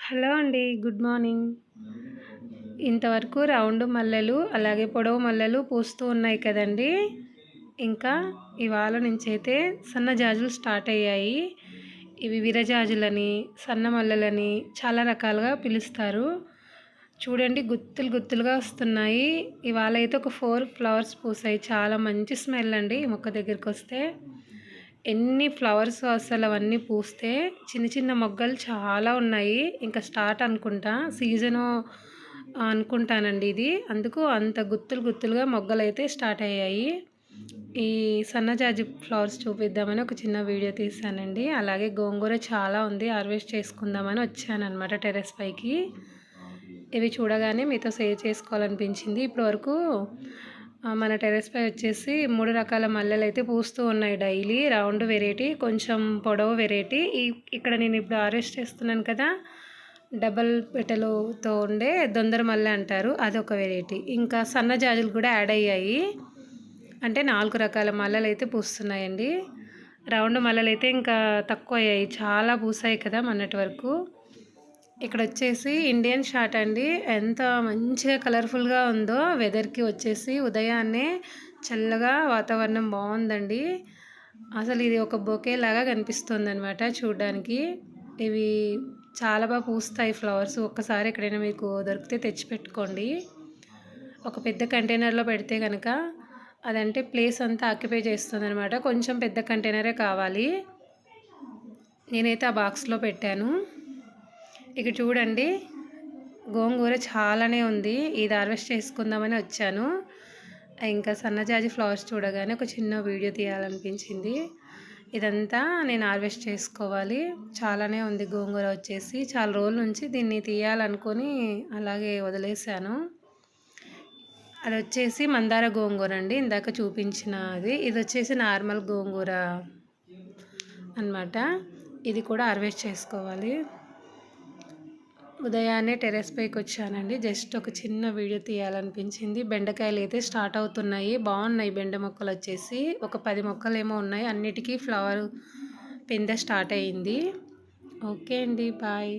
Hello అండి. Good morning. ఇంతవరకు round మల్లెలు, అలాగే పొడవు మల్లెలు పూస్తూ ఉన్నాయి కదండీ! ఇంకా ఇవాళ నుంచైతే సన్న జాజులు స్టార్ట్ అయ్యాయి. ఇవి విరజాజులని, సన్న మల్లెలని చాలా రకాలుగా పిలుస్తారు. చూడండి గుత్తులు గుత్తులుగా వస్తున్నాయి. ఇవాళ అయితే ఒక 4 ఫ్లవర్స్ పూసాయి. చాలా మంచి స్మెల్ అండి ఈ మొక్క దగ్గరికొస్తే. ఎన్ని ఫ్లవర్స్ అసలు అవన్నీ పూస్తే చిన్న చిన్న మొగ్గలు చాలా ఉన్నాయి. ఇంకా స్టార్ట్ అనుకుంటా సీజను అనుకుంటానండి ఇది. అందుకు అంత గుత్తులు గుత్తులుగా మొగ్గలైతే స్టార్ట్ అయ్యాయి. ఈ సన్నజాజి ఫ్లవర్స్ చూపిద్దామని ఒక చిన్న వీడియో తీశానండి. అలాగే గోంగూర చాలా ఉంది, హార్వెస్ట్ చేసుకుందామని వచ్చానన్నమాట టెర్రస్ పైకి. ఇవి చూడగానే మీతో షేర్ చేసుకోవాలనిపించింది. ఇప్పటివరకు మన టెర్రస్ పై వచ్చేసి 3 రకాల మల్లెలు అయితే పూస్తూ ఉన్నాయి డైలీ. రౌండ్ వెరైటీ, కొంచెం పొడవు వెరైటీ. ఇక్కడ నేను ఇప్పుడు హార్వెస్ట్ చేస్తున్నాను కదా, డబల్ పెటలుతో ఉండే దొందర మల్లె అంటారు, అదొక వెరైటీ. ఇంకా సన్న జాజులు కూడా యాడ్ అయ్యాయి. అంటే 4 రకాల మల్లెలు అయితే పూస్తున్నాయండి. రౌండ్ మల్లెలు అయితే ఇంకా తక్కువ అయ్యాయి, చాలా పూసాయి కదా మొన్నటి వరకు. ఇక్కడ వచ్చేసి ఇండియన్ షార్ట్ అండి. ఎంత మంచిగా కలర్ఫుల్గా ఉందో. వెదర్కి వచ్చేసి ఉదయాన్నే చల్లగా వాతావరణం బాగుందండి. అసలు ఇది ఒక బొకే లాగా కనిపిస్తుంది అనమాట చూడడానికి. ఇవి చాలా బాగా పూస్తాయి ఫ్లవర్స్. ఒక్కసారి ఎక్కడైనా మీకు దొరికితే తెచ్చిపెట్టుకోండి. ఒక పెద్ద కంటైనర్లో పెడితే కనుక అదంటే ప్లేస్ అంతా ఆక్యుపై చేస్తుంది అనమాట. కొంచెం పెద్ద కంటైనరే కావాలి. నేనైతే ఆ బాక్స్లో పెట్టాను. ఇక్కడ చూడండి గోంగూర చాలానే ఉంది. ఇది హార్వెస్ట్ చేసుకుందామని వచ్చాను. ఇంకా సన్నజాజి ఫ్లవర్స్ చూడగానే ఒక చిన్న వీడియో తీయాలనిపించింది. ఇదంతా నేను హార్వెస్ట్ చేసుకోవాలి. చాలానే ఉంది గోంగూర వచ్చేసి. చాలా రోజుల నుంచి దీన్ని తీయాలనుకొని అలాగే వదిలేసాను. అది వచ్చేసి మందార గోంగూర అండి, ఇందాక చూపించిన అది. ఇది వచ్చేసి నార్మల్ గోంగూర అన్నమాట. ఇది కూడా హార్వెస్ట్ చేసుకోవాలి. ఉదయాన్నే టెర్రస్ పైకి వచ్చానండి. జస్ట్ ఒక చిన్న వీడియో తీయాలనిపించింది. బెండకాయలు అయితే స్టార్ట్ అవుతున్నాయి. బాగున్నాయి బెండ మొక్కలు వచ్చేసి. ఒక 10 మొక్కలు ఏమో ఉన్నాయి. అన్నిటికీ ఫ్లవర్ పిందె స్టార్ట్ అయ్యింది. ఓకే అండి, బాయ్.